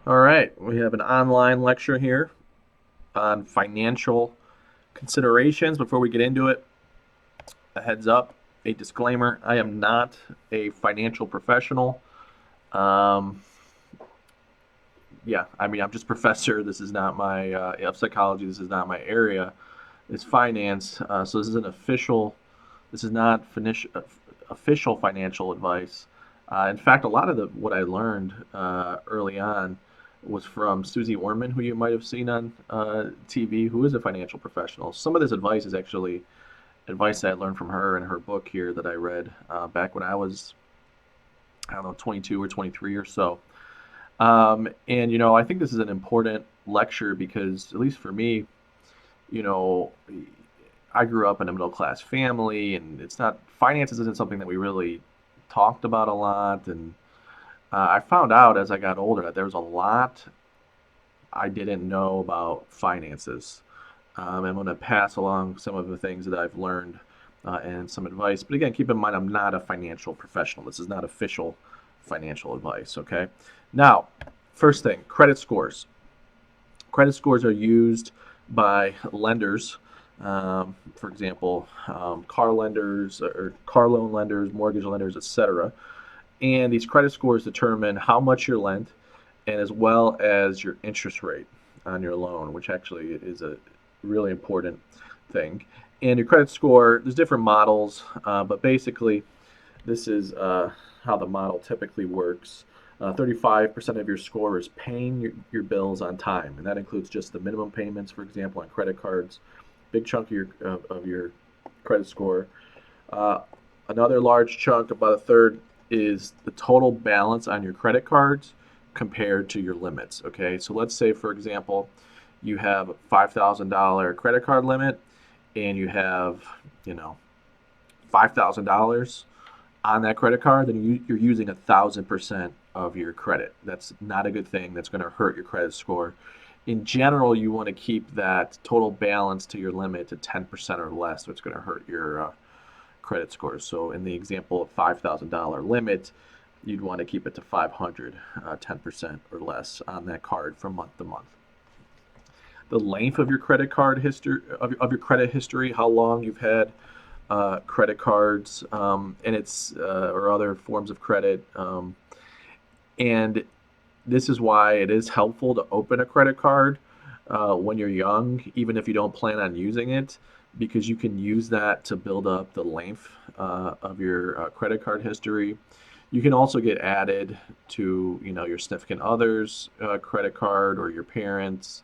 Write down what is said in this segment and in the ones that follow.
All right, we have an online lecture here on financial considerations. Before we get into it, a heads up, a disclaimer: I am not a financial professional. Um, I'm just a professor. This is not my of psychology. This is not my area. It's finance. So this is an official. This is not official financial advice. In fact, a lot of what I learned early on was from Susie Orman, who you might have seen on TV, who is a financial professional. Some of this advice is actually advice that I learned from her in her book here that I read back when I was, I don't know, 22 or 23 or so. I think this is an important lecture because, at least for me, you know, I grew up in a middle class family, and it's not finances isn't something that we really talked about a lot. And I found out as I got older that there was a lot I didn't know about finances. I'm going to pass along some of the things that I've learned and some advice. But again, keep in mind, I'm not a financial professional. This is not official financial advice, okay? Now, first thing, credit scores. Credit scores are used by lenders, for example, car lenders or car loan lenders, mortgage lenders, etc. And these credit scores determine how much you're lent and as well as your interest rate on your loan, which actually is a really important thing. And your credit score, there's different models, but basically, this is how the model typically works. 35% of your score is paying your bills on time, and that includes just the minimum payments, for example, on credit cards. Big chunk of your credit score. Uh, Another large chunk, about a third, is the total balance on your credit cards compared to your limits. Okay, so let's say, for example, you have a $5,000 credit card limit, and you have, $5,000 on that credit card, then you're using 1,000% of your credit. That's not a good thing. That's going to hurt your credit score. In general, you want to keep that total balance to your limit to 10% or less, so it's going to hurt your credit scores. So in the example of $5,000 limit, you'd want to keep it to 500, 10% or less on that card from month to month. The length of your credit card history, of your credit history, how long you've had credit cards, and it's or other forms of credit, and this is why it is helpful to open a credit card when you're young, even if you don't plan on using it, because you can use that to build up the length of your credit card history. You can also get added to, your significant other's credit card or your parents,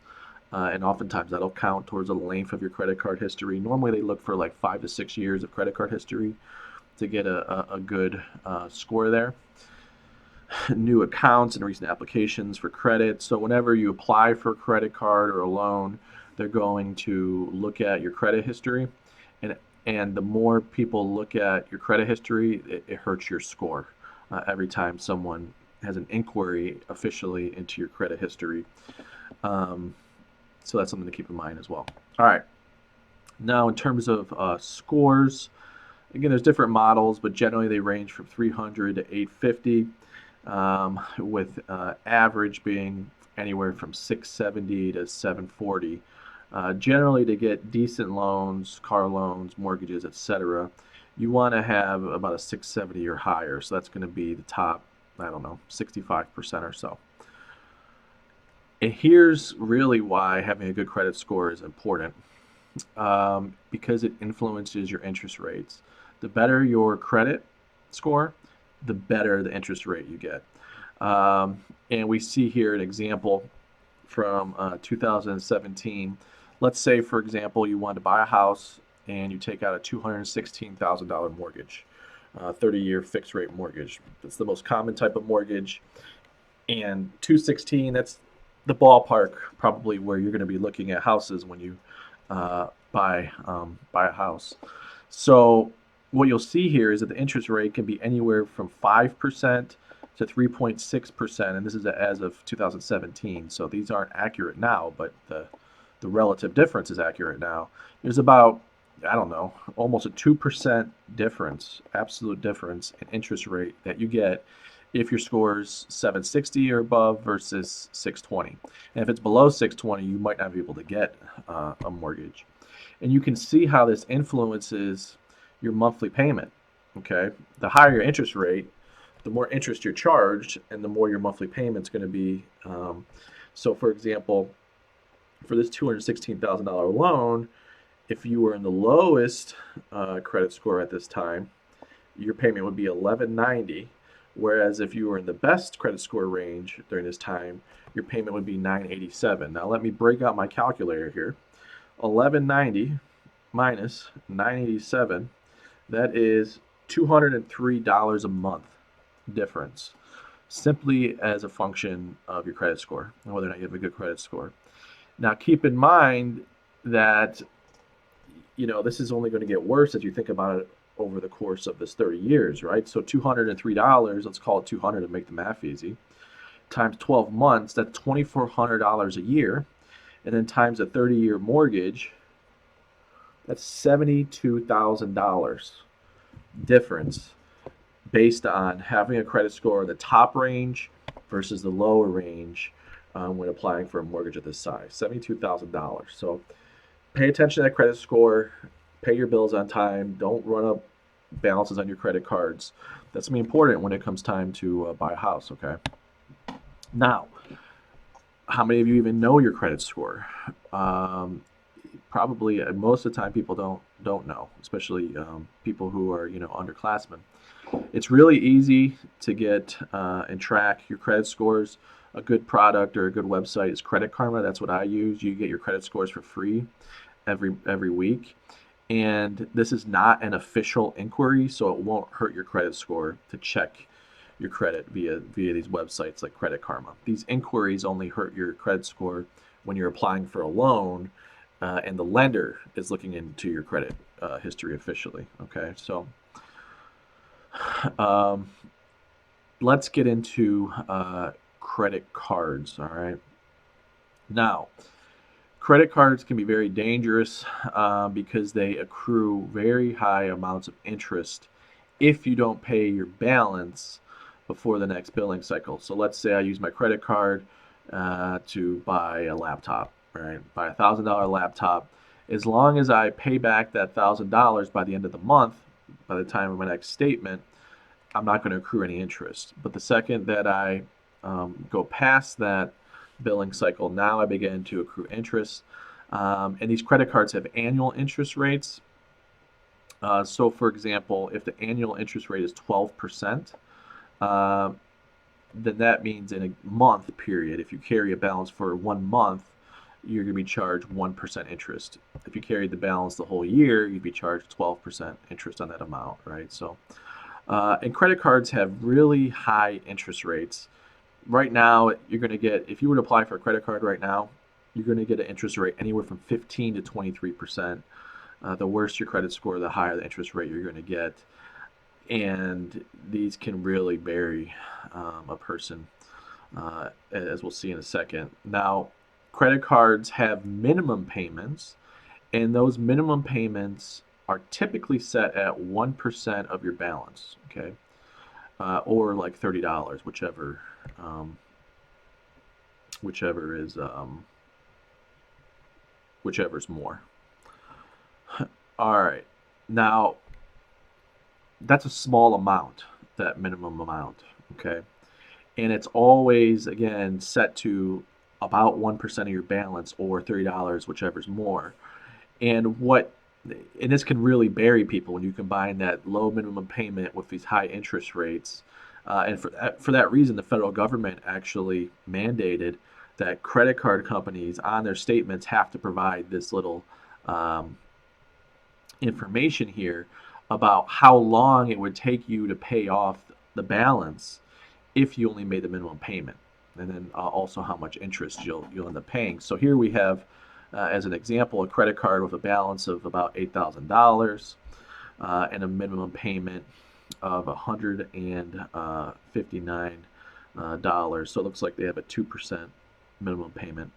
and oftentimes that'll count towards the length of your credit card history. Normally, they look for like 5 to 6 years of credit card history to get a good score there. New accounts and recent applications for credit. So whenever you apply for a credit card or a loan, they're going to look at your credit history, and the more people look at your credit history, it hurts your score every time someone has an inquiry officially into your credit history. Um, so that's something to keep in mind as well. All right. Now, in terms of scores, again, there's different models, but generally they range from 300 to 850, with average being anywhere from 670 to 740. Generally, to get decent loans, car loans, mortgages, etc., you want to have about a 670 or higher. So that's going to be the top, I don't know, 65% or so. And here's really why having a good credit score is important, because it influences your interest rates. The better your credit score, the better the interest rate you get. And we see here an example from 2017. Let's say, for example, you want to buy a house and you take out a $216,000 mortgage, 30-year fixed rate mortgage. That's the most common type of mortgage. And 216, that's the ballpark probably where you're going to be looking at houses when you buy a house. So what you'll see here is that the interest rate can be anywhere from 5% to 3.6%, and this is as of 2017. So these aren't accurate now, but the relative difference is accurate now. There's about, I don't know, almost a 2% difference, absolute difference in interest rate that you get if your score is 760 or above versus 620. And if it's below 620, you might not be able to get a mortgage. And you can see how this influences your monthly payment. Okay, the higher your interest rate, the more interest you're charged, and the more your monthly payment's going to be. So, for example, for this $216,000 loan, if you were in the lowest credit score at this time, your payment would be 1190. Whereas if you were in the best credit score range during this time, your payment would be 987. Now let me break out my calculator here. 1190 minus 987, that is $203 a month difference, simply as a function of your credit score and whether or not you have a good credit score. Now keep in mind that this is only going to get worse as you think about it over the course of this 30 years, right? So $203, let's call it 200 to make the math easy, times 12 months, that's $2,400 a year. And then times a 30-year mortgage, that's $72,000 difference based on having a credit score in the top range versus the lower range when applying for a mortgage of this size. $72,000. So pay attention to that credit score. Pay your bills on time. Don't run up balances on your credit cards. That's going to be important when it comes time to buy a house, okay? Now, how many of you even know your credit score? Probably most of the time people don't know, especially people who are underclassmen. It's really easy to get and track your credit scores. A good product or a good website is Credit Karma. That's what I use. You get your credit scores for free every week. And this is not an official inquiry, so it won't hurt your credit score to check your credit via these websites like Credit Karma. These inquiries only hurt your credit score when you're applying for a loan and the lender is looking into your credit history officially. Okay, so let's get into credit cards. All right, now credit cards can be very dangerous because they accrue very high amounts of interest if you don't pay your balance before the next billing cycle. So let's say I use my credit card to buy a laptop, right? Buy $1,000 laptop. As long as I pay back that $1,000 by the end of the month, by the time of my next statement, I'm not going to accrue any interest. But the second that I go past that billing cycle, now I begin to accrue interest. And these credit cards have annual interest rates. So for example, if the annual interest rate is 12%, then that means in a month period, if you carry a balance for 1 month, you're going to be charged 1% interest. If you carried the balance the whole year, you'd be charged 12% interest on that amount, right? So, and credit cards have really high interest rates. Right now, you're going to get, if you were to apply for a credit card right now, you're going to get an interest rate anywhere from 15 to 23%. The worse your credit score, the higher the interest rate you're going to get. And these can really bury a person, as we'll see in a second. Now, credit cards have minimum payments, and those minimum payments are typically set at 1% of your balance, okay? Or like $30, whichever is more. All right, now that's a small amount, that minimum amount, okay? And it's always, again, set to about 1% of your balance or $30, whichever's more. And this can really bury people when you combine that low minimum payment with these high interest rates. And for that reason, the federal government actually mandated that credit card companies on their statements have to provide this little information here about how long it would take you to pay off the balance if you only made the minimum payment, and then also how much interest you'll end up paying. So here we have, as an example, a credit card with a balance of about $8,000 and a minimum payment of $159. So it looks like they have a 2% minimum payment,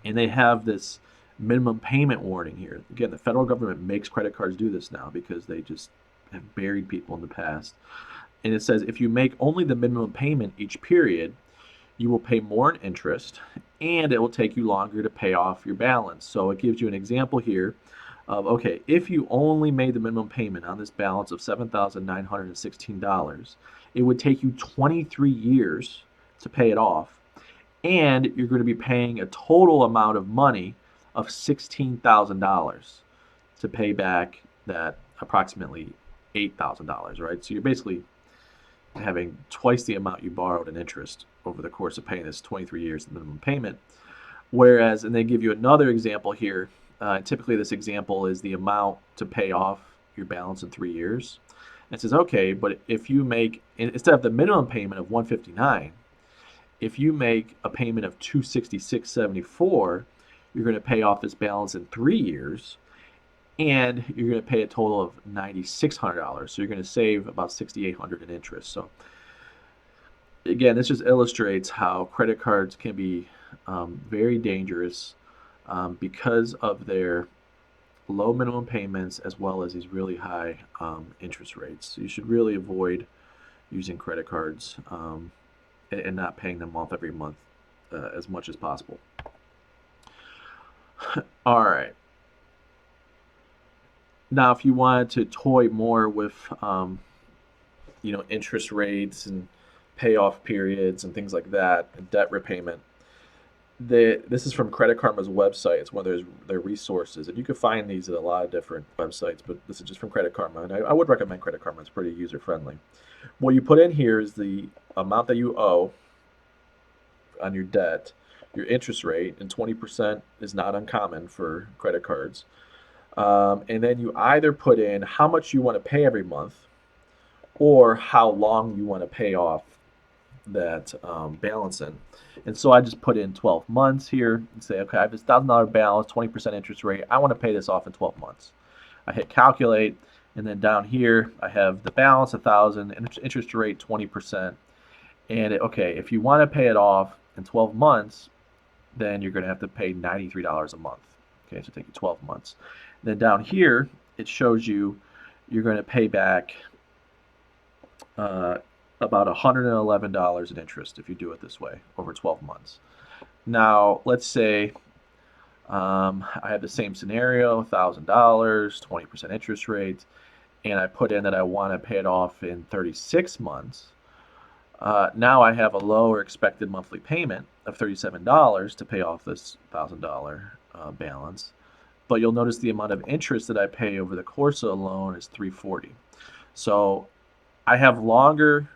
and they have this minimum payment warning here. Again, the federal government makes credit cards do this now because they just have buried people in the past. And it says if you make only the minimum payment each period, you will pay more in interest and it will take you longer to pay off your balance. So it gives you an example here of, okay, if you only made the minimum payment on this balance of $7,916, it would take you 23 years to pay it off. And you're going to be paying a total amount of money of $16,000 to pay back that approximately $8,000, right? So you're basically having twice the amount you borrowed in interest over the course of paying this 23 years minimum payment. Whereas, and they give you another example here. Typically, this example is the amount to pay off your balance in 3 years. And it says, okay, but if you make, instead of the minimum payment of $159, if you make a payment of $266.74, you're going to pay off this balance in 3 years, and you're going to pay a total of $9,600. So you're going to save about $6,800 in interest. So again, this just illustrates how credit cards can be very dangerous because of their low minimum payments as well as these really high interest rates. So you should really avoid using credit cards and not paying them off every month as much as possible. All right. Now, if you wanted to toy more with, interest rates and payoff periods and things like that, and debt repayment, this is from Credit Karma's website. It's one of their resources, and you can find these at a lot of different websites, but this is just from Credit Karma, and I would recommend Credit Karma. It's pretty user-friendly. What you put in here is the amount that you owe on your debt, your interest rate, and 20% is not uncommon for credit cards. And then you either put in how much you want to pay every month or how long you want to pay off that balance in. And so I just put in 12 months here and say, okay, I have this $1,000 balance, 20% interest rate. I want to pay this off in 12 months. I hit calculate, and then down here I have the balance, 1,000, interest rate 20%. And okay, if you want to pay it off in 12 months, then you're going to have to pay $93 a month. Okay, so take you 12 months. Then down here, it shows you you're going to pay back about $111 in interest if you do it this way over 12 months. Now, let's say I have the same scenario, $1,000, 20% interest rate, and I put in that I want to pay it off in 36 months. Now I have a lower expected monthly payment of $37 to pay off this $1,000 balance. But you'll notice the amount of interest that I pay over the course of the loan is $340. So I have longer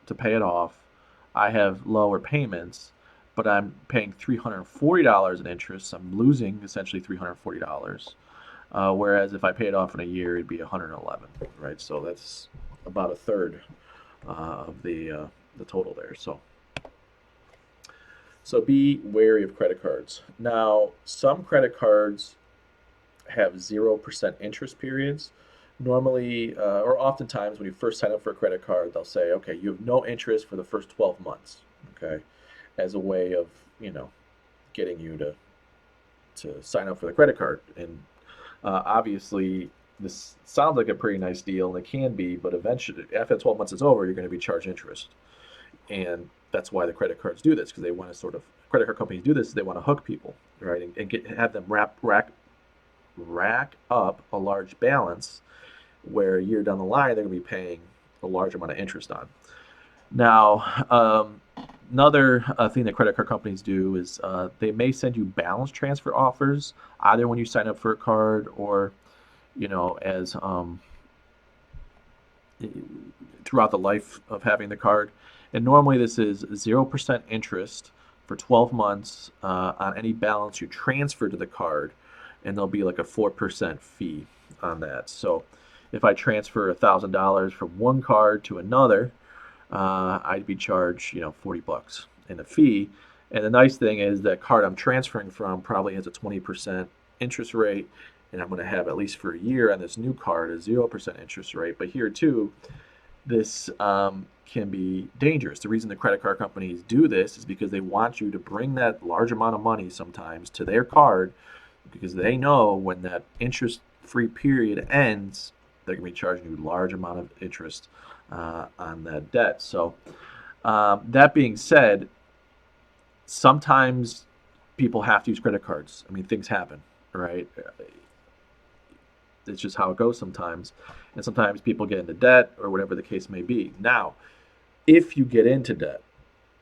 to pay it off. I have lower payments, but I'm paying $340 in interest. I'm losing essentially $340. Whereas if I pay it off in a year, it'd be $111, right? So that's about a third of the total there. So be wary of credit cards. Now, some credit cards have 0% interest periods. Normally, or oftentimes when you first sign up for a credit card, they'll say, okay, you have no interest for the first 12 months, okay, as a way of, getting you to sign up for the credit card. And obviously, this sounds like a pretty nice deal, and it can be, but eventually, after 12 months is over, you're going to be charged interest. And that's why the credit cards do this, because they want to credit card companies do this, they want to hook people, right, and have them rack up a large balance where a year down the line they're going to be paying a large amount of interest on. Now, another thing that credit card companies do is they may send you balance transfer offers either when you sign up for a card or as throughout the life of having the card. And normally this is 0% interest for 12 months on any balance you transfer to the card, and there'll be like a 4% fee on that. So if I transfer $1,000 from one card to another, I'd be charged, $40 in a fee. And the nice thing is that card I'm transferring from probably has a 20% interest rate, and I'm going to have, at least for a year on this new card, a 0% interest rate. But here too, this can be dangerous. The reason the credit card companies do this is because they want you to bring that large amount of money sometimes to their card, because they know when that interest-free period ends, they're going to be charging you a large amount of interest on that debt. So that being said, sometimes people have to use credit cards. I mean, things happen, right? It's just how it goes sometimes. And sometimes people get into debt or whatever the case may be. Now, if you get into debt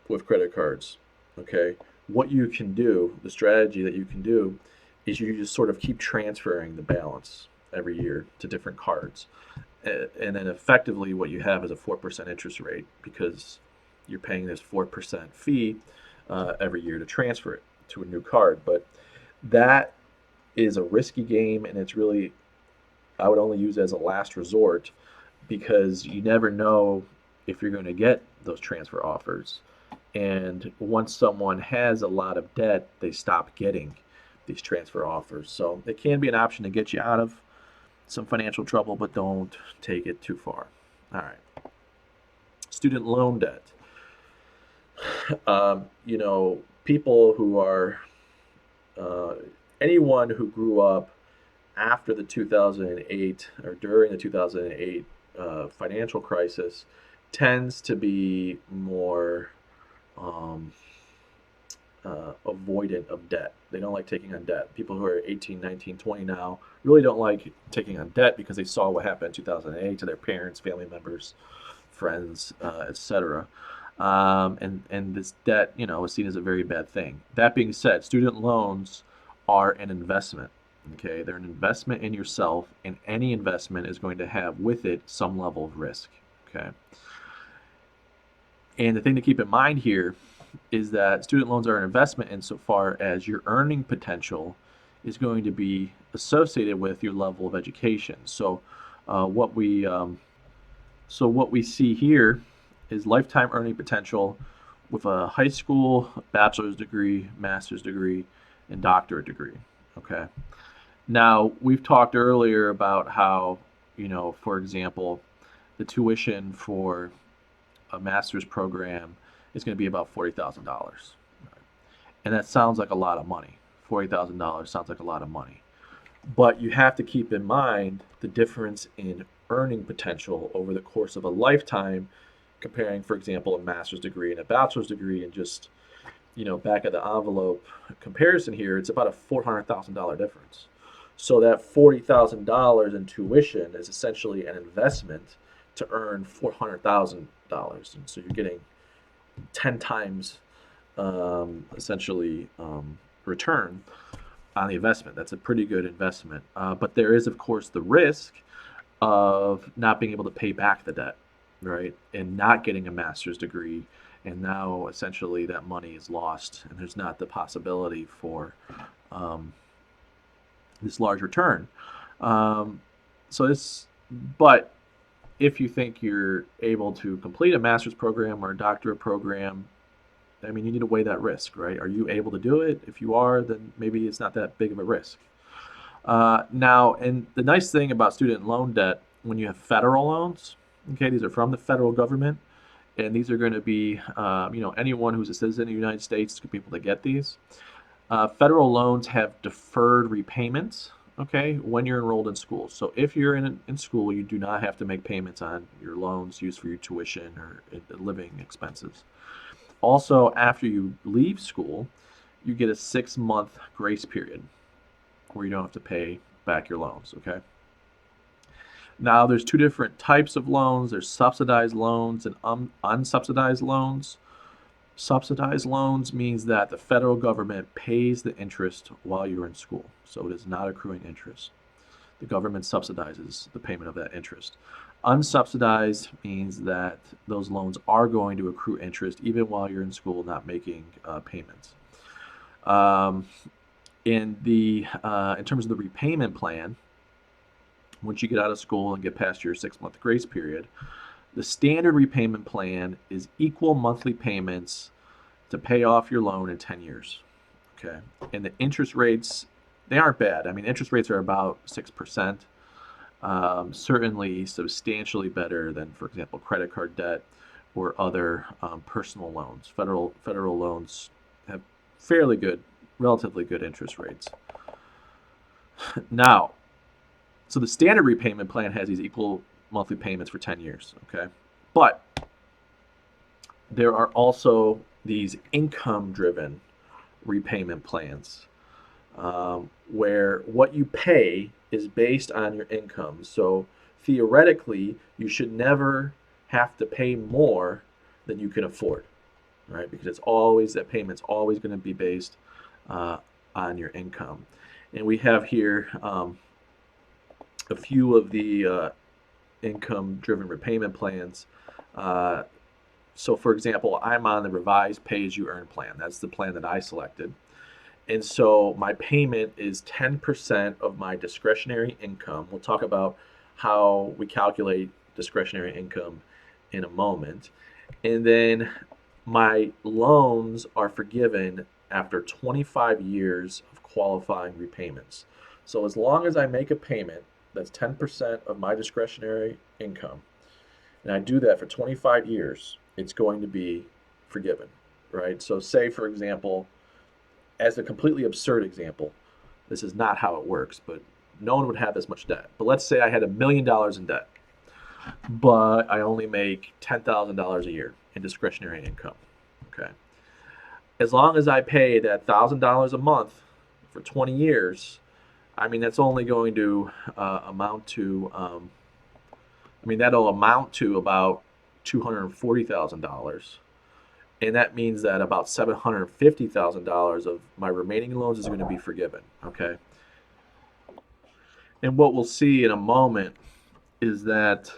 with credit cards, okay, what you can do, the strategy that you can do, is you just sort of keep transferring the balance every year to different cards. And then effectively, what you have is a 4% interest rate because you're paying this 4% fee every year to transfer it to a new card. But that is a risky game, and it's really, I would only use it as a last resort because you never know if you're going to get those transfer offers. And once someone has a lot of debt, they stop getting these transfer offers. So it can be an option to get you out of some financial trouble, but don't take it too far. All right. Student loan debt. People who are, uh, anyone who grew up after the 2008 or during the 2008 financial crisis tends to be more um, avoidant of debt. They don't like taking on debt. People who are 18, 19, 20 now really don't like taking on debt because they saw what happened in 2008 to their parents, family members, friends, etc. And this debt, is seen as a very bad thing. That being said, student loans are an investment. Okay, they're an investment in yourself, and any investment is going to have with it some level of risk. Okay, and the thing to keep in mind here is that student loans are an investment insofar as your earning potential is going to be associated with your level of education. Uh, what we um, what we see here is lifetime earning potential with a high school, bachelor's degree, master's degree, and doctorate degree. Okay. Now we've talked earlier about how, for example, the tuition for a master's program is going to be about $40,000. And that sounds like a lot of money. $40,000 sounds like a lot of money. But you have to keep in mind the difference in earning potential over the course of a lifetime, comparing, for example, a master's degree and a bachelor's degree, and just, back of the envelope comparison here, it's about a $400,000 difference. So that $40,000 in tuition is essentially an investment to earn $400,000, and so you're getting 10 times essentially return on the investment. That's a pretty good investment. But there is, of course, the risk of not being able to pay back the debt, right? And not getting a master's degree. And now essentially that money is lost, and there's not the possibility for um, this large return. Um, so this, but if you think you're able to complete a master's program or a doctorate program, I mean, you need to weigh that risk, right? Are you able to do it? If you are, then maybe it's not that big of a risk. Now, and the nice thing about student loan debt, when you have federal loans, okay, these are from the federal government, and these are going to be, anyone who's a citizen of the United States could be able to get these. Federal loans have deferred repayments, okay, when you're enrolled in school. So if you're in school, you do not have to make payments on your loans used for your tuition or living expenses. Also, after you leave school, you get a 6-month grace period where you don't have to pay back your loans, okay? Now, there's two different types of loans. There's subsidized loans and unsubsidized loans. Subsidized loans means that the federal government pays the interest while you're in school, so it is not accruing interest. The government subsidizes the payment of that interest. Unsubsidized means that those loans are going to accrue interest even while you're in school not making payments. Um, in terms of the repayment plan, once you get out of school and get past your 6-month grace period, the standard repayment plan is equal monthly payments to pay off your loan in 10 years. Okay. And the interest rates, they aren't bad. I mean, interest rates are about 6%. Certainly substantially better than, for example, credit card debt or other personal loans. Federal loans have fairly good, relatively good interest rates. Now, so the standard repayment plan has these equal monthly payments for 10 years. Okay. But there are also these income-driven repayment plans, where what you pay is based on your income. So theoretically, you should never have to pay more than you can afford, right? Because it's always that payment's always going to be based uh, on your income. And we have here a few of the income-driven repayment plans. Uh, so, for example, I'm on the revised pay-as-you-earn plan. That's the plan that I selected. And so my payment is 10% of my discretionary income. We'll talk about how we calculate discretionary income in a moment. And then my loans are forgiven after 25 years of qualifying repayments. So as long as I make a payment that's 10% of my discretionary income, and I do that for 25 years, it's going to be forgiven, right? So say, for example, as a completely absurd example, this is not how it works, but no one would have this much debt. But let's say I had $1 million in debt, but I only make $10,000 a year in discretionary income. Okay. As long as I pay that $1,000 a month for 20 years, I mean, that's only going to amount to, that'll amount to about $240,000. And that means that about $750,000 of my remaining loans is going to be forgiven. Okay. And what we'll see in a moment is that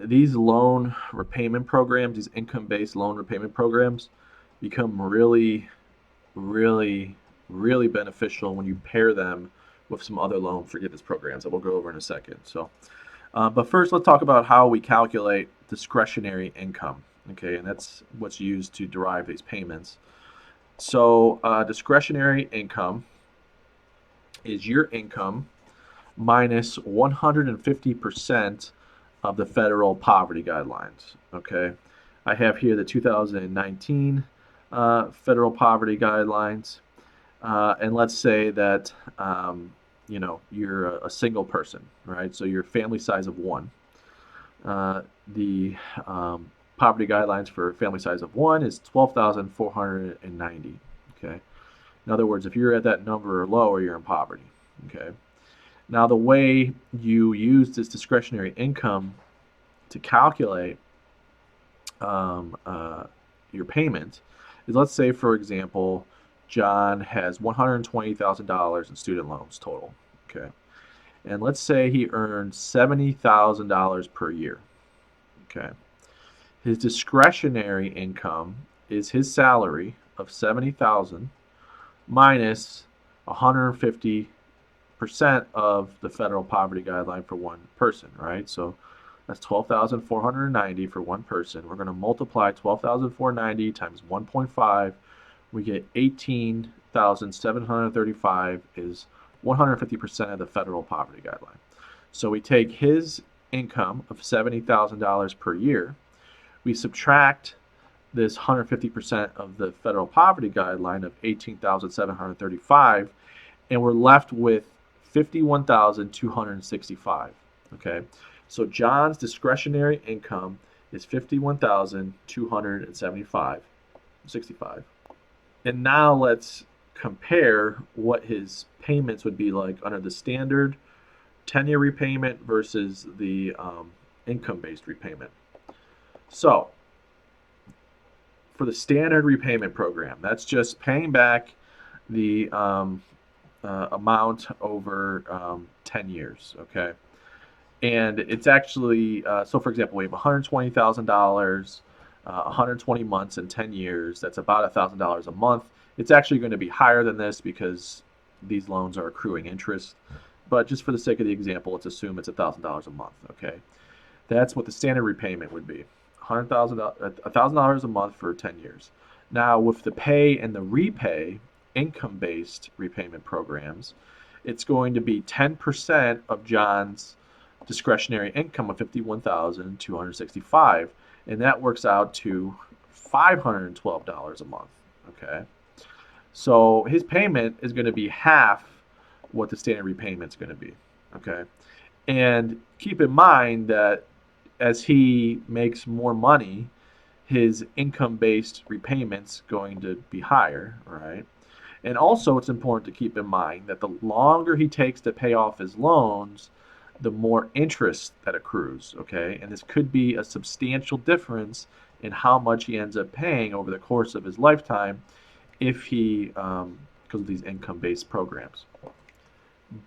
these loan repayment programs, these income-based loan repayment programs, become really, really, really beneficial when you pair them with some other loan forgiveness programs that we'll go over in a second. So, but first, let's talk about how we calculate discretionary income. Okay, and that's what's used to derive these payments. So, discretionary income is your income minus 150% of the federal poverty guidelines. Okay, I have here the 2019 federal poverty guidelines, and let's say that you're a single person, right? So your family size of one. The poverty guidelines for family size of one is 12,490. Okay. In other words, if you're at that number or lower, you're in poverty. Okay. Now, the way you use this discretionary income to calculate your payment is, let's say, for example, John has $120,000 in student loans total. Okay. And let's say he earns $70,000 per year. Okay. His discretionary income is his salary of $70,000 minus 150% of the federal poverty guideline for one person, right? So that's 12,490 for one person. We're going to multiply 12,490 times 1.5. We get 18,735 is 150% of the federal poverty guideline. So we take his income of $70,000 per year. We subtract this 150% of the federal poverty guideline of 18,735, and we're left with 51,265. Okay, so John's discretionary income is 51,265. And now let's compare what his payments would be like under the standard 10-year repayment versus the income-based repayment. So, for the standard repayment program, that's just paying back the amount over 10 years, okay? And it's actually, so for example, we have $120,000, 120 months and 10 years. That's about $1,000 a month. It's actually going to be higher than this because these loans are accruing interest. But just for the sake of the example, let's assume it's $1,000 a month, okay? That's what the standard repayment would be. $1,000 a month for 10 years. Now, with the pay and the repay income-based repayment programs, it's going to be 10% of John's discretionary income of $51,265, and that works out to $512 a month. Okay, so his payment is going to be half what the standard repayment is going to be. Okay, and keep in mind that as he makes more money, his income-based repayments going to be higher, right? And also, it's important to keep in mind that the longer he takes to pay off his loans, the more interest that accrues, okay? And this could be a substantial difference in how much he ends up paying over the course of his lifetime if he, because of these income-based programs.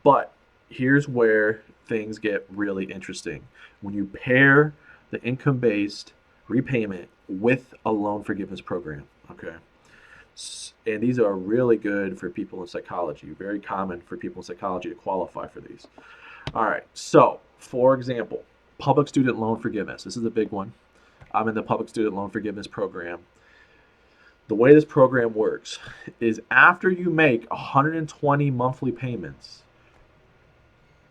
But here's where things get really interesting. When you pair the income-based repayment with a loan forgiveness program, okay? And these are really good for people in psychology, very common for people in psychology to qualify for these. All right, so for example, public student loan forgiveness. This is a big one. I'm in the public student loan forgiveness program. The way this program works is after you make 120 monthly payments,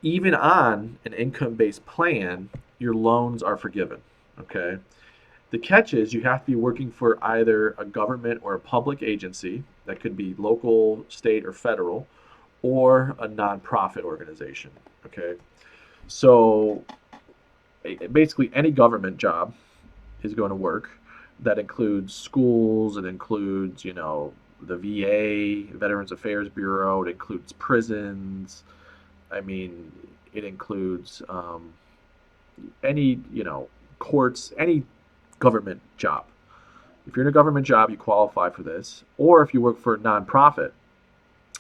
even on an income-based plan, your loans are forgiven. Okay. The catch is you have to be working for either a government or a public agency that could be local, state, or federal, or a nonprofit organization. Okay. So basically, any government job is going to work. That includes schools. It includes, the VA, Veterans Affairs Bureau. It includes prisons. I mean, it includes any, courts, any government job. If you're in a government job, you qualify for this. Or if you work for a nonprofit,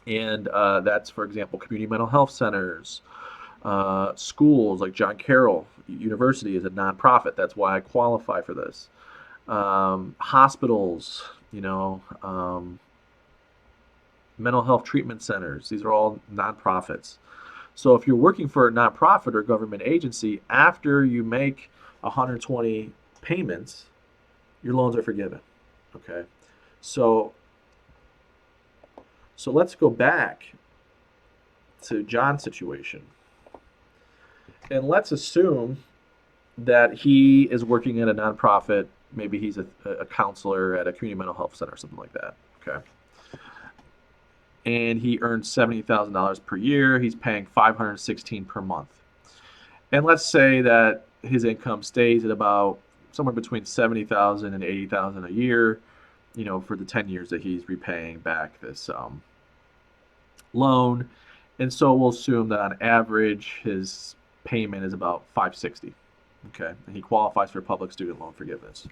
and that's, for example, community mental health centers, schools like John Carroll University is a nonprofit. That's why I qualify for this. Hospitals, mental health treatment centers. These are all nonprofits. So if you're working for a nonprofit or government agency, after you make 120 payments, your loans are forgiven. Okay. So let's go back to John's situation. And let's assume that he is working at a nonprofit. Maybe he's a counselor at a community mental health center or something like that. Okay. And he earns $70,000 per year. He's paying $516 per month. And let's say that his income stays at about somewhere between $70,000 and $80,000 a year, for the 10 years that he's repaying back this loan. And so we'll assume that on average his payment is about $560. Okay, and he qualifies for public student loan forgiveness.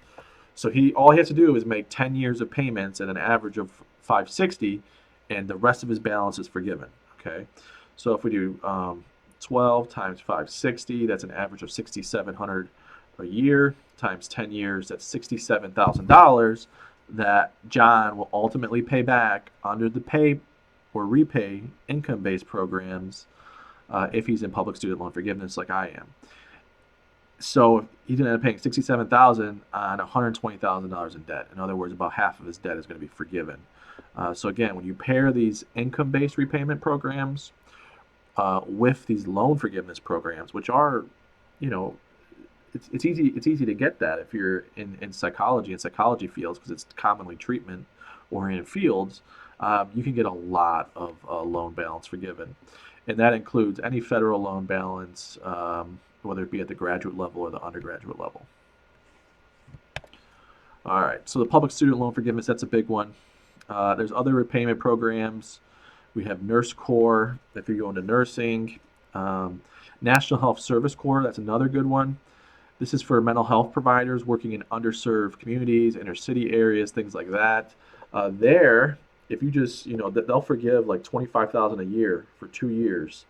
So all he has to do is make 10 years of payments at an average of $560, and the rest of his balance is forgiven. Okay, so if we do 12 times $560, that's an average of $6,700 a year times 10 years. That's $67,000 that John will ultimately pay back under the pay or repay income-based programs if he's in public student loan forgiveness like I am. So he's going to end up paying $67,000 on $120,000 in debt. In other words, about half of his debt is going to be forgiven. So again, when you pair these income-based repayment programs with these loan forgiveness programs, which are, it's easy to get that if you're in psychology and psychology fields, because it's commonly treatment oriented fields. You can get a lot of loan balance forgiven, and that includes any federal loan balance, whether it be at the graduate level or the undergraduate level. All right, so the public student loan forgiveness, that's a big one. There's other repayment programs. We have Nurse Corps if you're going to nursing. National Health Service Corps, that's another good one. This is for mental health providers working in underserved communities, inner city areas, things like that. If you just, they'll forgive like $25,000 a year for 2 years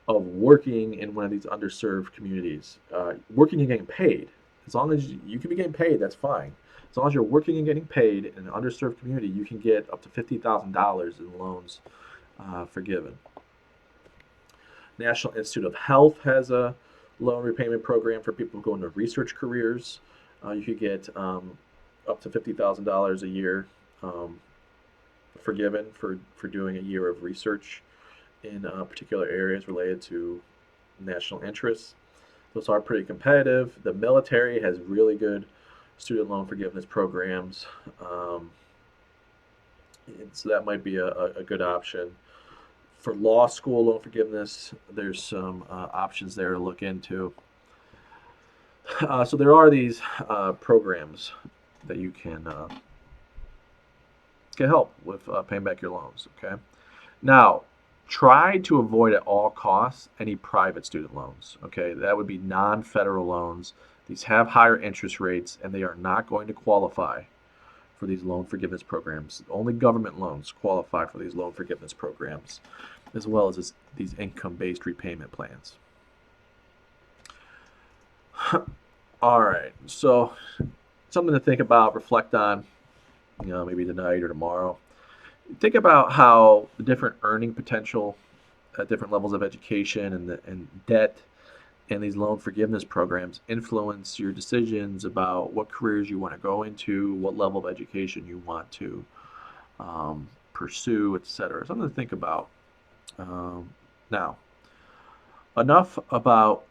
of working in one of these underserved communities. Working and getting paid. As long as you can be getting paid, that's fine. As long as you're working and getting paid in an underserved community, you can get up to $50,000 in loans forgiven. National Institute of Health has a loan repayment program for people going to research careers. You could get up to $50,000 a year forgiven for doing a year of research in particular areas related to national interests. Those are pretty competitive. The military has really good student loan forgiveness programs. So that might be a good option. For law school loan forgiveness, there's some options there to look into. So there are these programs that you can get help with paying back your loans. Okay. Now, try to avoid at all costs any private student loans. Okay, that would be non-federal loans. These have higher interest rates, and they are not going to qualify for these loan forgiveness programs. Only government loans qualify for these loan forgiveness programs, as well as these income-based repayment plans. All right, so something to think about, reflect on, maybe tonight or tomorrow. Think about how the different earning potential at different levels of education and debt and these loan forgiveness programs influence your decisions about what careers you want to go into, what level of education you want to pursue, etc. Something to think about. Now, enough about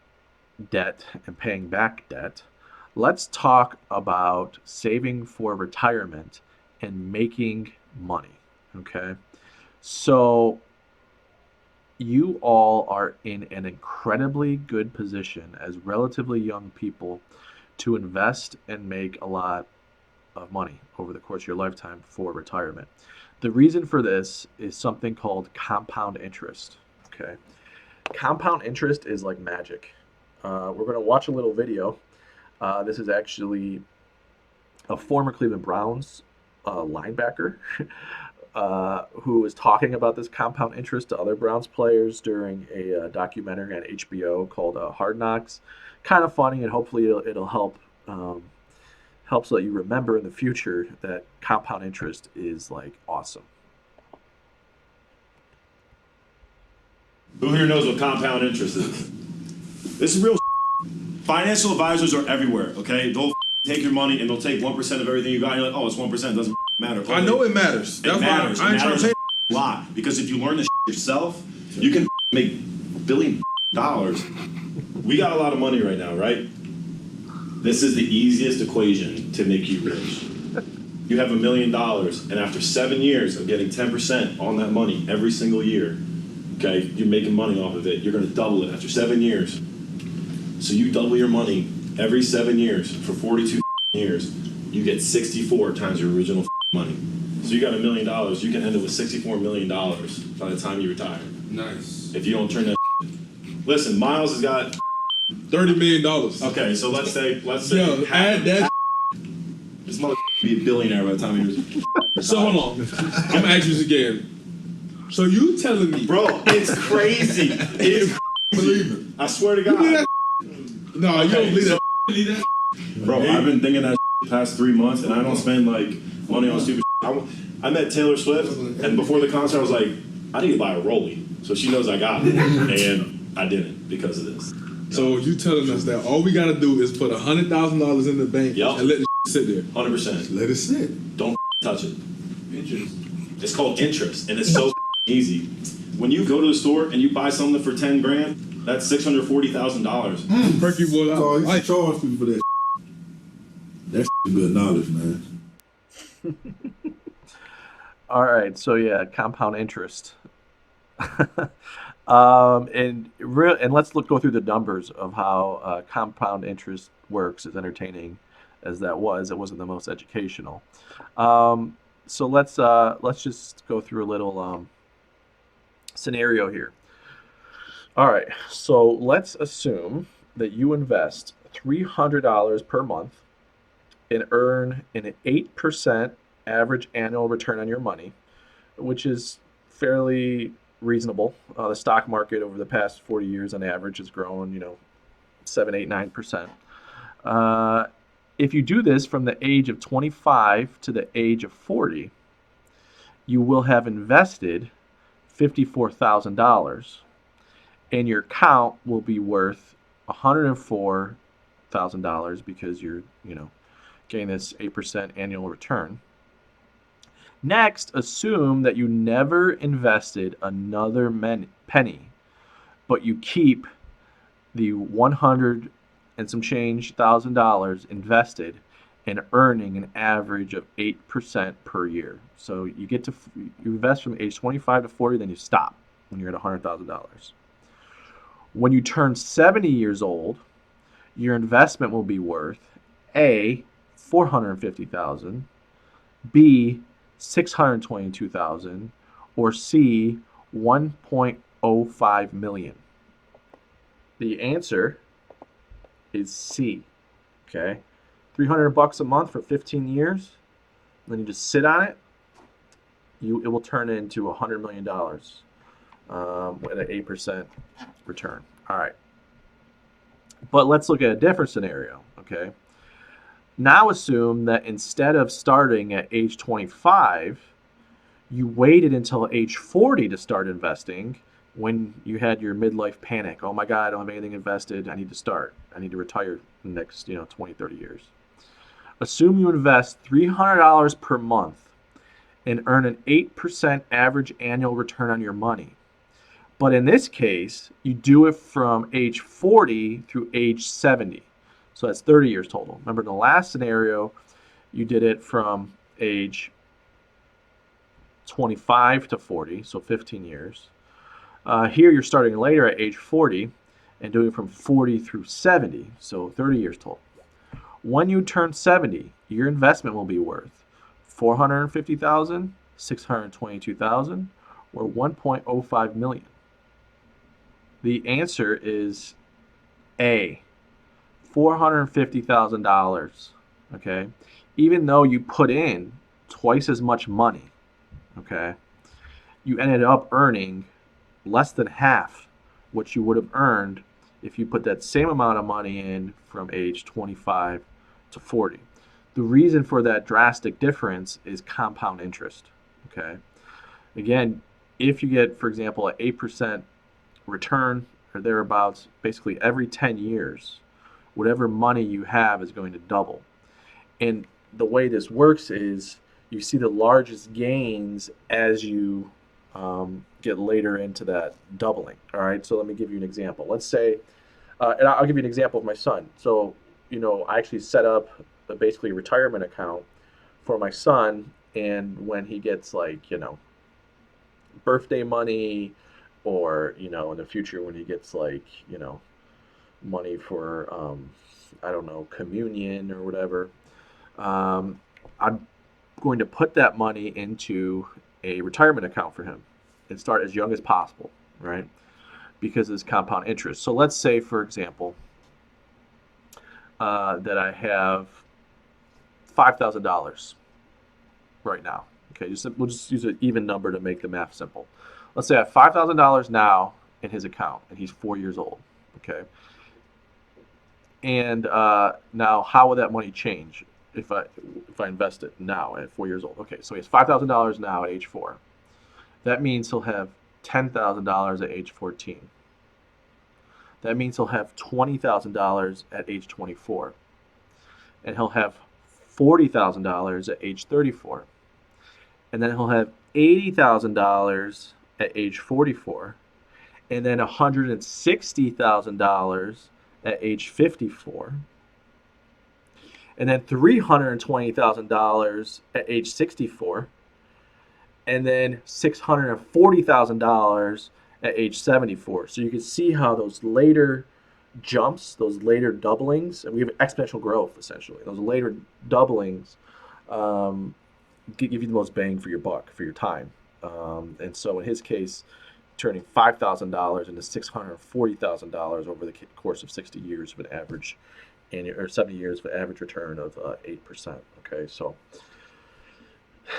debt and paying back debt. Let's talk about saving for retirement and making money. Okay. So you all are in an incredibly good position as relatively young people to invest and make a lot of money over the course of your lifetime for retirement. The reason for this is something called compound interest. Okay. Compound interest is like magic. We're going to watch a little video. This is actually a former Cleveland Browns linebacker who was talking about this compound interest to other Browns players during a documentary on HBO called Hard Knocks. Kind of funny, and hopefully it'll help help so that you remember in the future that compound interest is like awesome. Who here knows what compound interest is? This is real. Financial advisors are everywhere, okay? They'll take your money and they'll take 1% of everything you got. And you're like, oh, it's 1%. Doesn't matter. I know it matters. It matters. I ain't trying to say a lot. Because if you learn this yourself, you can make $1 billion. We got a lot of money right now, right? This is the easiest equation to make you rich. You have $1 million, and after 7 years of getting 10% on that money every single year, okay, you're making money off of it. You're going to double it after 7 years. So you double your money every 7 years for 42 years. You get 64 times your original money. So you got $1 million. You can end up with $64 million by the time you retire. Nice. If you don't turn that. Listen, Miles has got $30 million. Okay, so let's say Yo, add that. This mother be a billionaire by the time he was. So hold on. I'm asking this again. So you telling me, bro? It's crazy. It's believe it. I swear to God. No, you don't believe that. Believe that. Bro, I've been thinking that the past 3 months, and I don't spend like money on stupid. I met Taylor Swift, and before the concert, I was like, I need to buy a Rollie, so she knows I got it, and I didn't because of this. So you telling us that all we gotta do is put $100,000 in the bank and let the sit there? 100%. Let it sit. Don't touch it. Interest. It's called interest, and it's so easy. When you go to the store and you buy something for $10,000, that's $640,000. Perky boy, So I used to charge people for that. That's good knowledge, man. All right, so yeah, compound interest. And let's go through the numbers of how compound interest works. As entertaining as that was, it wasn't the most educational. So let's just go through a little scenario here. All right, so let's assume that you invest $300 per month and earn an 8% average annual return on your money, which is fairly reasonable. The stock market over the past 40 years on average has grown, 7, 8, 9%. If you do this from the age of 25 to the age of 40, you will have invested $54,000, and your account will be worth $104,000 because you're, getting this 8% annual return. Next, assume that you never invested another penny, but you keep the 100 and some change $1,000 invested and earning an average of 8% per year. So you invest from age 25 to 40, then you stop when you're at $100,000. When you turn 70 years old, your investment will be worth A, 450,000, B, 622,000, or C, 1.05 million. The answer is C. Okay, $300 a month for 15 years. Then you just sit on it. It will turn into $100 million at an 8% return. All right. But let's look at a different scenario. Okay. Now assume that instead of starting at age 25, you waited until age 40 to start investing when you had your midlife panic. Oh my God, I don't have anything invested. I need to start. I need to retire in the next 20, 30 years. Assume you invest $300 per month and earn an 8% average annual return on your money. But in this case, you do it from age 40 through age 70. So that's 30 years total. Remember, in the last scenario, you did it from age 25 to 40, so 15 years. Here, you're starting later at age 40 and doing it from 40 through 70, so 30 years total. When you turn 70, your investment will be worth 450,000, 622,000, or 1.05 million. The answer is A, $450,000. Okay, even though you put in twice as much money, okay, you ended up earning less than half what you would have earned if you put that same amount of money in from age 25 to 40. The reason for that drastic difference is compound interest. Okay, again, if you get, for example, an 8% return or thereabouts, basically every 10 years, whatever money you have is going to double. And the way this works is you see the largest gains as you get later into that doubling. All right, so let me give you an example. Let's say, and I'll give you an example of my son. So, I actually set up basically a retirement account for my son, and when he gets birthday money, or in the future when he gets money for I don't know, communion or whatever, I'm going to put that money into a retirement account for him and start as young as possible, right? Because it's compound interest. So let's say, for example, that I have $5,000 right now. Okay, we'll just use an even number to make the math simple. Let's say I have $5,000 now in his account, and he's 4 years old. Okay, and now how will that money change if I invest it now at 4 years old? Okay, so he has $5,000 now at age 4. That means he'll have $10,000 at age 14. That means he'll have $20,000 at age 24. And he'll have $40,000 at age 34. And then he'll have $80,000 at age 44. And then $160,000 at age 54. And then $320,000 at age 64. And then $640,000 at age 74. So you can see how those later jumps, those later doublings, and we have exponential growth essentially. Those later doublings give you the most bang for your buck, for your time. And so in his case, turning $5,000 into $640,000 over the course of 60 years of an average annual, or 70 years of an average return of 8%. Okay, so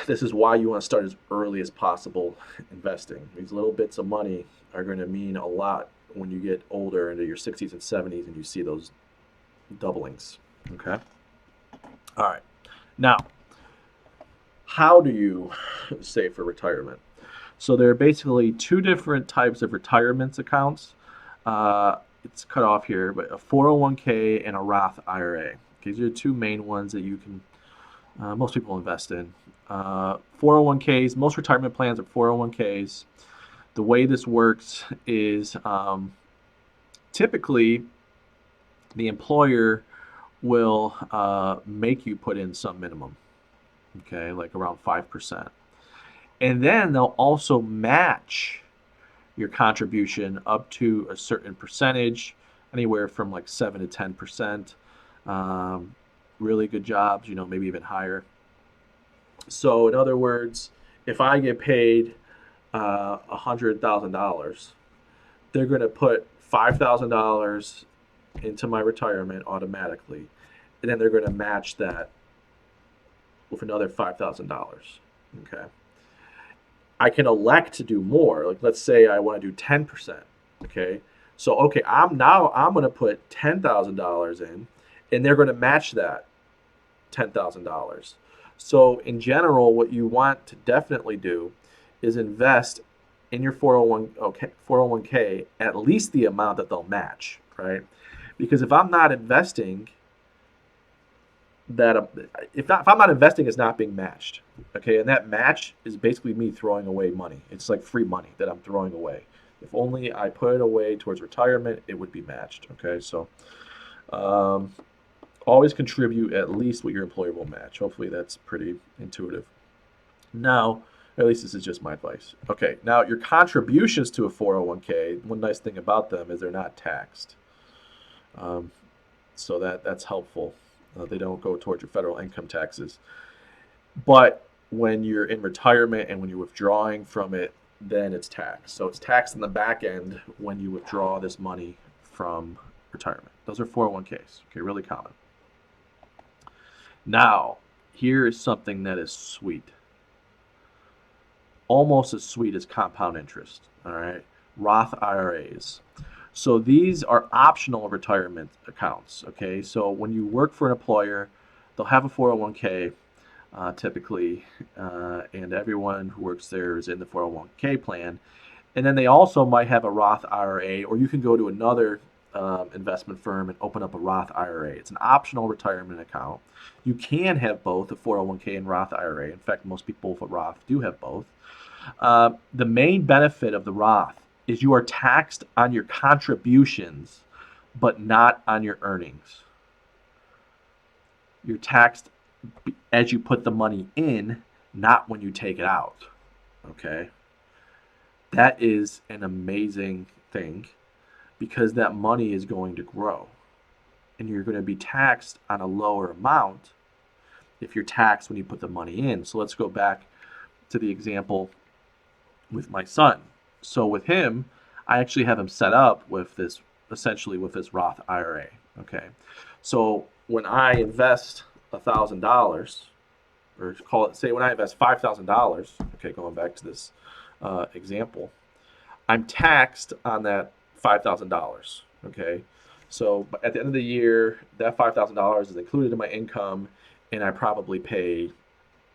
this is why you want to start as early as possible investing. These little bits of money are going to mean a lot when you get older into your 60s and 70s and you see those doublings. Okay? All right. Now, how do you save for retirement? So there are basically two different types of retirement accounts. It's cut off here, but a 401k and a Roth IRA. Okay, these are the two main ones that you can, most people invest in. 401ks, most retirement plans are 401ks. The way this works is typically the employer will make you put in some minimum, okay, like around 5%. And then they'll also match your contribution up to a certain percentage anywhere from like 7 to 10%. Really good jobs, maybe even higher. So in other words, if I get paid $100,000, they're going to put $5,000 into my retirement automatically, and then they're going to match that with another $5,000. Okay. I can elect to do more. Like let's say I want to do 10%. Okay. So okay, I'm going to put $10,000 in, and they're going to match that $10,000. So in general, what you want to definitely do is invest in your 401k at least the amount that they'll match, right? Because if I'm not investing, if I'm not investing, it's not being matched. Okay, and that match is basically me throwing away money. It's like free money that I'm throwing away. If only I put it away towards retirement, it would be matched. Okay, so always contribute at least what your employer will match. Hopefully that's pretty intuitive. Now, at least this is just my advice. Okay, now your contributions to a 401k, one nice thing about them is they're not taxed. So that's helpful. They don't go towards your federal income taxes. But when you're in retirement and when you're withdrawing from it, then it's taxed. So it's taxed in the back end when you withdraw this money from retirement. Those are 401ks. Okay, really common. Now, here is something that is sweet. Almost as sweet as compound interest. All right, Roth IRAs. So these are optional retirement accounts. Okay, so when you work for an employer, they'll have a 401k typically, and everyone who works there is in the 401k plan. And then they also might have a Roth IRA, or you can go to another investment firm and open up a Roth IRA. It's an optional retirement account. You can have both a 401k and Roth IRA. In fact, most people with Roth do have both. The main benefit of the Roth is you are taxed on your contributions, but not on your earnings. You're taxed as you put the money in, not when you take it out. Okay? That is an amazing thing because that money is going to grow. And you're going to be taxed on a lower amount if you're taxed when you put the money in. So let's go back to the example with my son. So with him, I actually have him set up with this, essentially with this Roth IRA. Okay. So when I invest $1,000, or call it, say when I invest $5,000, okay, going back to this example, I'm taxed on that $5,000. Okay. So at the end of the year, that $5,000 is included in my income, and I probably pay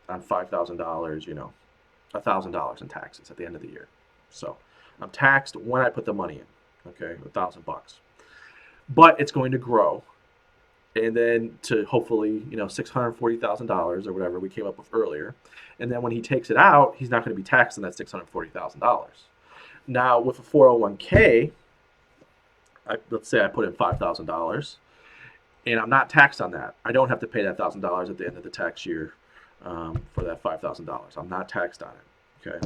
on $5,000, $1,000 in taxes at the end of the year. So I'm taxed when I put the money in, okay, $1,000. But it's going to grow, and then to hopefully, $640,000 or whatever we came up with earlier. And then when he takes it out, he's not going to be taxed on that $640,000. Now with a 401k, let's say I put in $5,000, and I'm not taxed on that. I don't have to pay that $1,000 at the end of the tax year for that $5,000. I'm not taxed on it. Okay,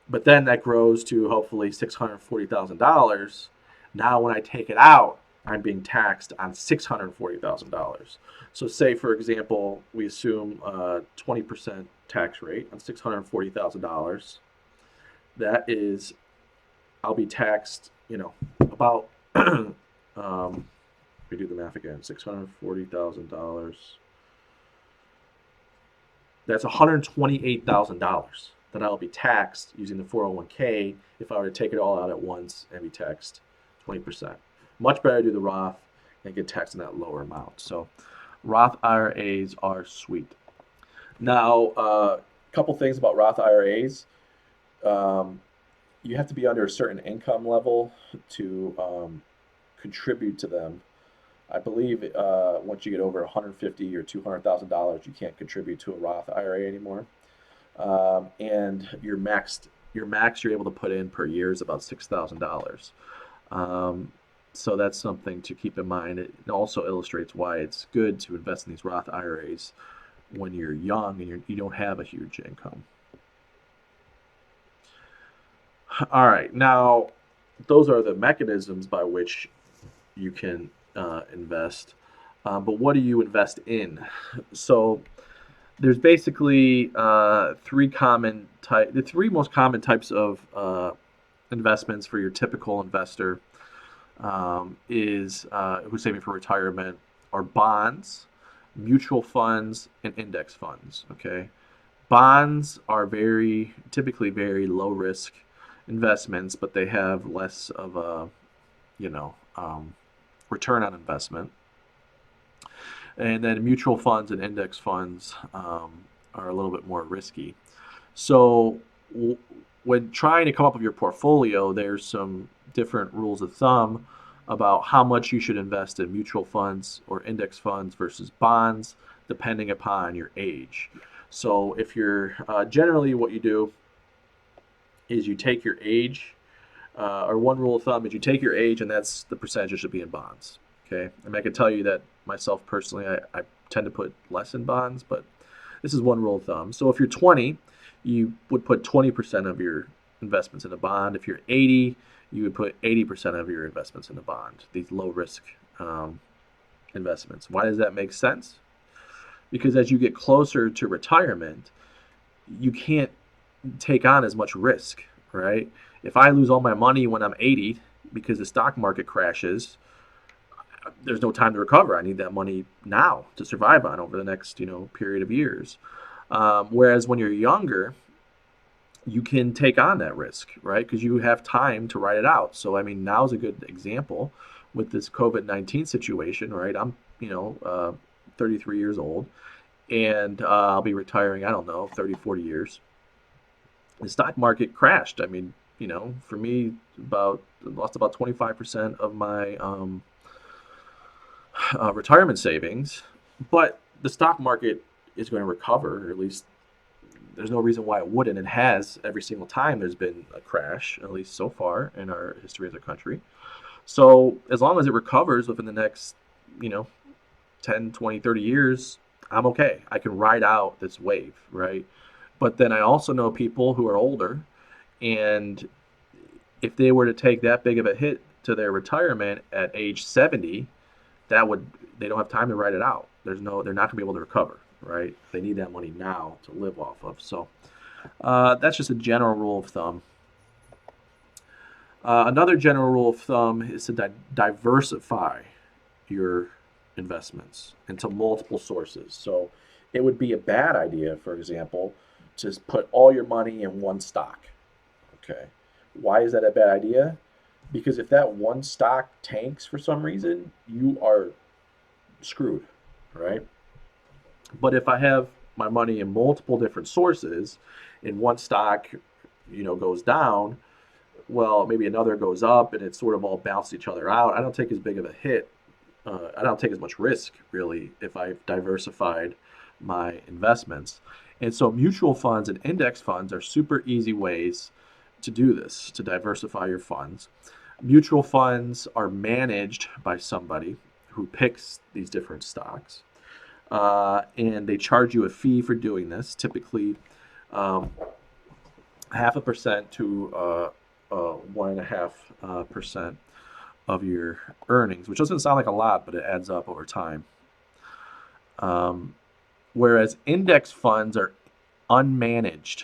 but then that grows to hopefully $640,000. Now when I take it out, I'm being taxed on $640,000. So say, for example, we assume a 20% tax rate on $640,000. That is, I'll be taxed, about, we do the math again, $640,000. That's $128,000 that I'll be taxed using the 401k if I were to take it all out at once and be taxed 20%. Much better to do the Roth and get taxed on that lower amount. So Roth IRAs are sweet. Now, a couple things about Roth IRAs. You have to be under a certain income level to contribute to them. I believe once you get over $150,000 or $200,000, you can't contribute to a Roth IRA anymore. And your max you're able to put in per year is about $6,000. So that's something to keep in mind. It also illustrates why it's good to invest in these Roth IRAs when you're young and you don't have a huge income. All right, now those are the mechanisms by which you can invest. But what do you invest in? So there's basically the three most common types of investments for your typical investor is who's saving for retirement are bonds, mutual funds, and index funds. Okay, bonds are typically very low risk investments, but they have less of a you know return on investment. And then mutual funds and index funds are a little bit more risky. So when trying to come up with your portfolio, there's some different rules of thumb about how much you should invest in mutual funds or index funds versus bonds, depending upon your age. So if you're generally what you do is you take your age, or one rule of thumb is you take your age, and that's the percentage that should be in bonds. Okay, I mean, I can tell you that myself personally, I tend to put less in bonds, but this is one rule of thumb. So if you're 20, you would put 20% of your investments in a bond. If you're 80, you would put 80% of your investments in a bond. These low risk investments. Why does that make sense? Because as you get closer to retirement, you can't take on as much risk, right? If I lose all my money when I'm 80 because the stock market crashes, there's no time to recover. I need that money now to survive on over the next period of years. Whereas when you're younger, you can take on that risk, right? Because you have time to write it out. So I mean, now's a good example with this COVID-19 situation, right? I'm 33 years old, and I'll be retiring, I don't know, 30, 40 years. The stock market crashed. I mean, for me, lost about 25% of my retirement savings, but the stock market is going to recover, or at least there's no reason why it wouldn't. It has every single time there's been a crash, at least so far in our history as a country. So as long as it recovers within the next, 10, 20, 30 years, I'm okay. I can ride out this wave, right? But then I also know people who are older, and if they were to take that big of a hit to their retirement at age 70, they don't have time to write it out. They're not going to be able to recover, right? They need that money now to live off of. So that's just a general rule of thumb. Another general rule of thumb is to diversify your investments into multiple sources. So it would be a bad idea, for example, to put all your money in one stock. Okay. Why is that a bad idea? Because if that one stock tanks for some reason, you are screwed, right? But if I have my money in multiple different sources, and one stock, goes down, well, maybe another goes up, and it sort of all bounces each other out. I don't take as big of a hit. I don't take as much risk, really, if I've diversified my investments. And so mutual funds and index funds are super easy ways to do this, to diversify your funds. Mutual funds are managed by somebody who picks these different stocks, and they charge you a fee for doing this, typically 0.5% to 1.5% of your earnings, which doesn't sound like a lot, but it adds up over time. Whereas index funds are unmanaged.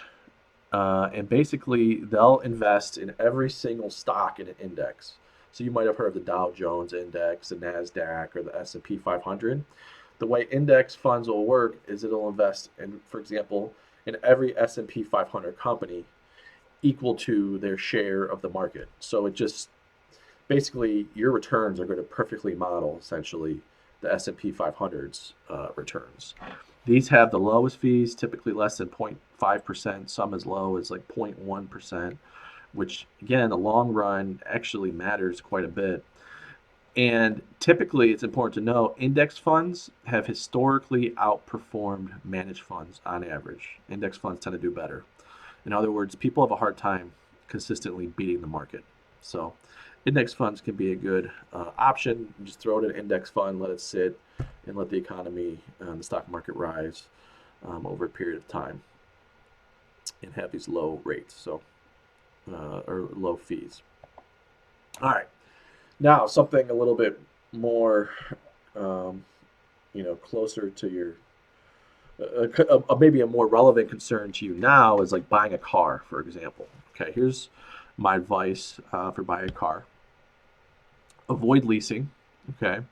And basically, they'll invest in every single stock in an index. So you might have heard of the Dow Jones Index, the NASDAQ, or the S&P 500. The way index funds will work is it'll invest in, for example, in every S&P 500 company equal to their share of the market. So it just basically your returns are going to perfectly model essentially the S&P 500's returns. These have the lowest fees, typically less than 0.5%, some as low as like 0.1%, which again, in the long run actually matters quite a bit. And typically, it's important to know, index funds have historically outperformed managed funds on average. Index funds tend to do better. In other words, people have a hard time consistently beating the market. So index funds can be a good option. You just throw it in an index fund, let it sit, and let the economy and the stock market rise over a period of time and have these low rates, or low fees. All right. Now, something a little bit more, um, closer to your, maybe a more relevant concern to you now is like buying a car, for example. Okay, here's my advice for buying a car. Avoid leasing, okay?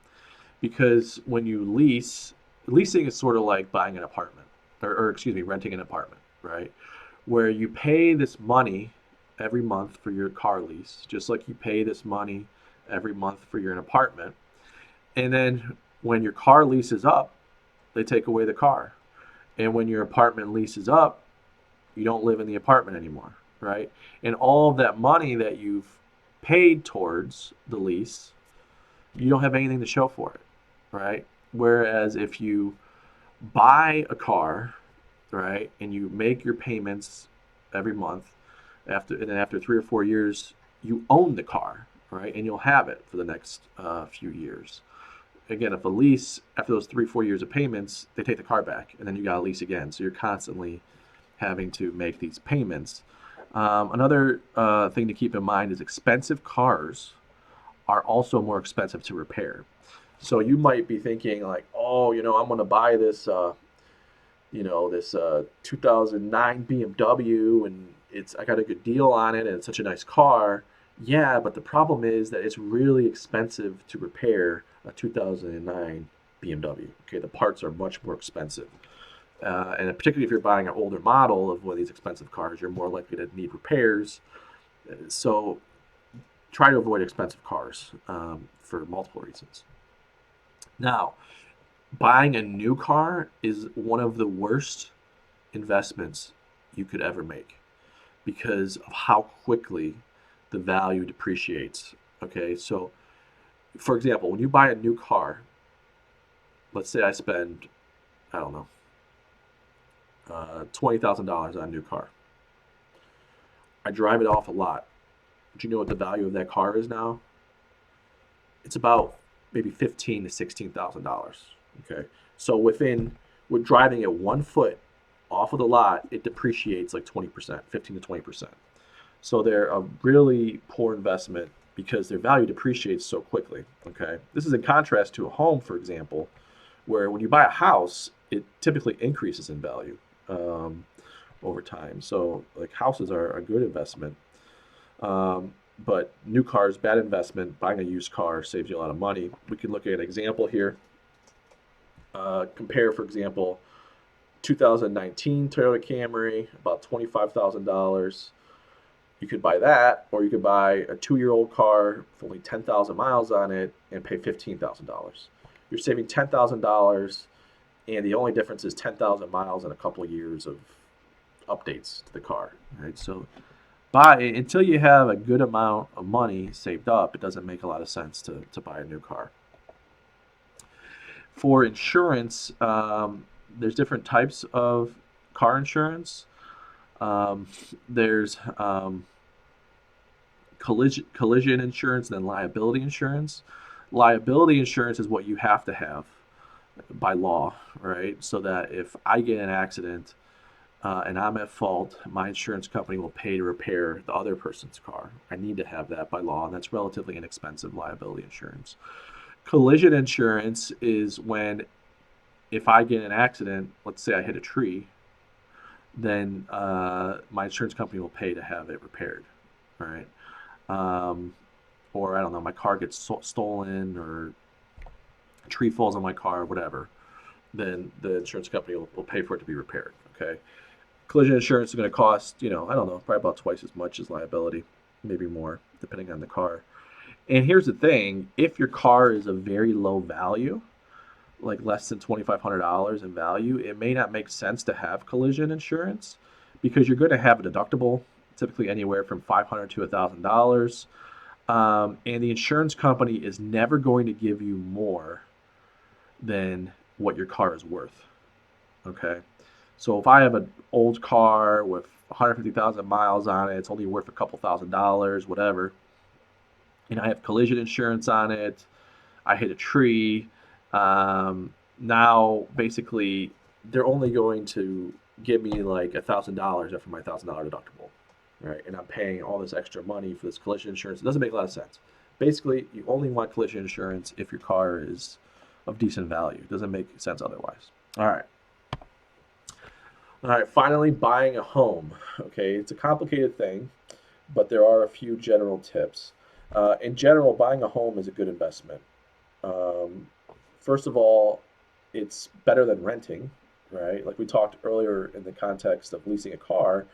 Because when you leasing is sort of like buying an apartment, or excuse me, renting an apartment, right? Where you pay this money every month for your car lease, just like you pay this money every month for your apartment. And then when your car lease is up, they take away the car. And when your apartment lease is up, you don't live in the apartment anymore, right? And all of that money that you've paid towards the lease, you don't have anything to show for it, right? Whereas if you buy a car, right, and you make your payments every month, and then after 3 or 4 years, you own the car, right, and you'll have it for the next few years. Again, if a lease, after those 3 4 years of payments, they take the car back, and then you got to lease again. So you're constantly having to make these payments. Another thing to keep in mind is expensive cars are also more expensive to repair. So you might be thinking like, oh, I'm going to buy this, this 2009 BMW, and I got a good deal on it, and it's such a nice car. Yeah, but the problem is that it's really expensive to repair a 2009 BMW. Okay, the parts are much more expensive. And particularly if you're buying an older model of one of these expensive cars, you're more likely to need repairs. So try to avoid expensive cars for multiple reasons. Now, buying a new car is one of the worst investments you could ever make because of how quickly the value depreciates. Okay, so for example, when you buy a new car, let's say I spend, I don't know, $20,000 on a new car. I drive it off a lot. Do you know what the value of that car is now? It's about maybe $15,000 to $16,000. Okay, so with driving it 1 foot off of the lot, it depreciates like 20%, 15 to 20%. So they're a really poor investment because their value depreciates so quickly. Okay, this is in contrast to a home, for example, where when you buy a house, it typically increases in value over time. So like houses are a good investment, but new cars, bad investment. Buying a used car saves you a lot of money. We can look at an example here. Compare, for example, 2019 Toyota Camry, about $25,000. You could buy that, or you could buy a 2-year-old car with only 10,000 miles on it and pay $15,000. You're saving $10,000, and the only difference is 10,000 miles and a couple of years of updates to the car. Right? So, until you have a good amount of money saved up, it doesn't make a lot of sense to buy a new car. For insurance, there's different types of car insurance. There's collision insurance and then liability insurance. Liability insurance is what you have to have by law, right? So that if I get in an accident and I'm at fault, my insurance company will pay to repair the other person's car. I need to have that by law, and that's relatively inexpensive liability insurance. Collision insurance is when if I get in an accident, let's say I hit a tree, then my insurance company will pay to have it repaired, right? Or I don't know, my car gets stolen or a tree falls on my car, whatever. Then the insurance company will pay for it to be repaired, okay? Collision insurance is going to cost, I don't know, probably about twice as much as liability, maybe more, depending on the car. And here's the thing, if your car is a very low value, like less than $2,500 in value, it may not make sense to have collision insurance because you're going to have a deductible, typically anywhere from $500 to $1,000. And the insurance company is never going to give you more than what your car is worth. Okay. So if I have an old car with 150,000 miles on it, it's only worth a couple $1,000s, whatever. And I have collision insurance on it. I hit a tree. Now basically they're only going to give me like $1,000 after my $1,000 deductible, right? And I'm paying all this extra money for this collision insurance. It doesn't make a lot of sense. Basically, you only want collision insurance if your car is of decent value. It doesn't make sense otherwise. All right. All right, finally, buying a home. Okay, it's a complicated thing, but there are a few general tips. In general, buying a home is a good investment. Um, First of all, it's better than renting, right? Like we talked earlier in the context of leasing a car.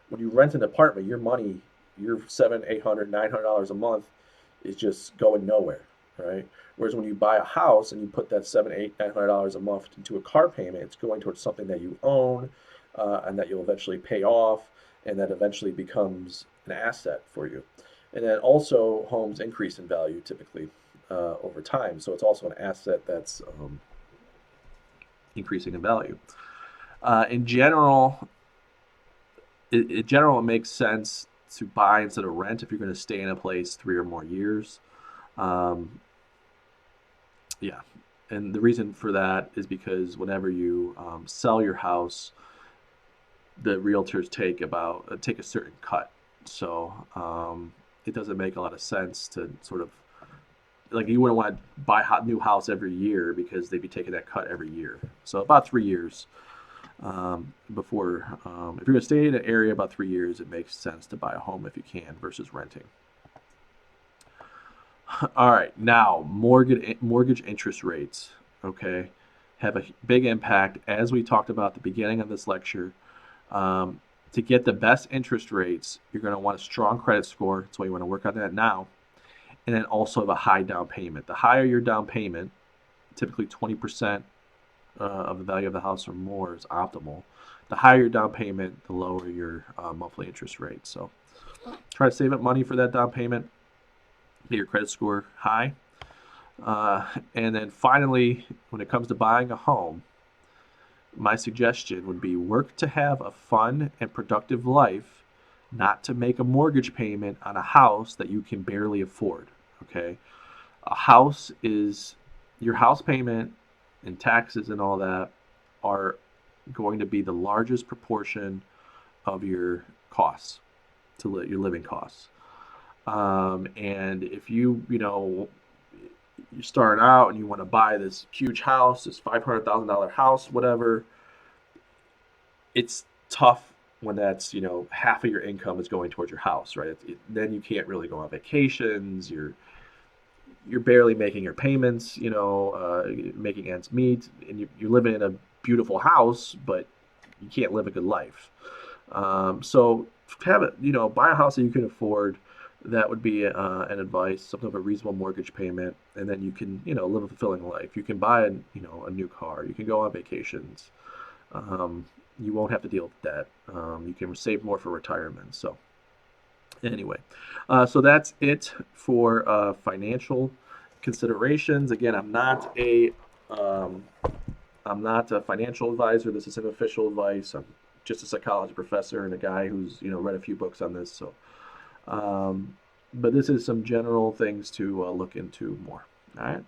When you rent an apartment, your money, your 700, 800, $900 a month is just going nowhere, right? Whereas when you buy a house and you put that 700, 800, $900 a month into a car payment, it's going towards something that you own and that you'll eventually pay off, and that eventually becomes an asset for you. And then also, homes increase in value typically over time, so it's also an asset that's increasing in value. In general, it makes sense to buy instead of rent if you're going to stay in a place 3 or more years. Um, yeah, and the reason for that is because whenever you sell your house, the realtors take a certain cut. So it doesn't make a lot of sense to sort of like you wouldn't want to buy a new house every year because they'd be taking that cut every year. So about 3 years before, if you're going to stay in an area about 3 years, it makes sense to buy a home if you can versus renting. All right, now mortgage interest rates, okay, have a big impact. As we talked about at the beginning of this lecture, to get the best interest rates, you're going to want a strong credit score. That's why you want to work on that now. And then also have a high down payment. The higher your down payment, typically 20% of the value of the house or more is optimal. The higher your down payment, the lower your monthly interest rate. So try to save up money for that down payment. Get your credit score high. And then finally, when it comes to buying a home, my suggestion would be work to have a fun and productive life, not to make a mortgage payment on a house that you can barely afford. Okay, your house payment and taxes and all that are going to be the largest proportion of your costs your living costs. And if you start out and you want to buy this huge house, this $500,000 house, whatever, it's tough when that's half of your income is going towards your house, right? Then you can't really go on vacations. You're barely making your payments, making ends meet, and you're living in a beautiful house, but you can't live a good life. So have it, buy a house that you can afford. That would be an advice, something of a reasonable mortgage payment, and then you can, live a fulfilling life. You can buy a new car. You can go on vacations. You won't have to deal with debt. You can save more for retirement. So anyway, so that's it for financial considerations. Again, I'm not a financial advisor. This isn't official advice. I'm just a psychology professor and a guy who's read a few books on this. So, but this is some general things to look into more. All right.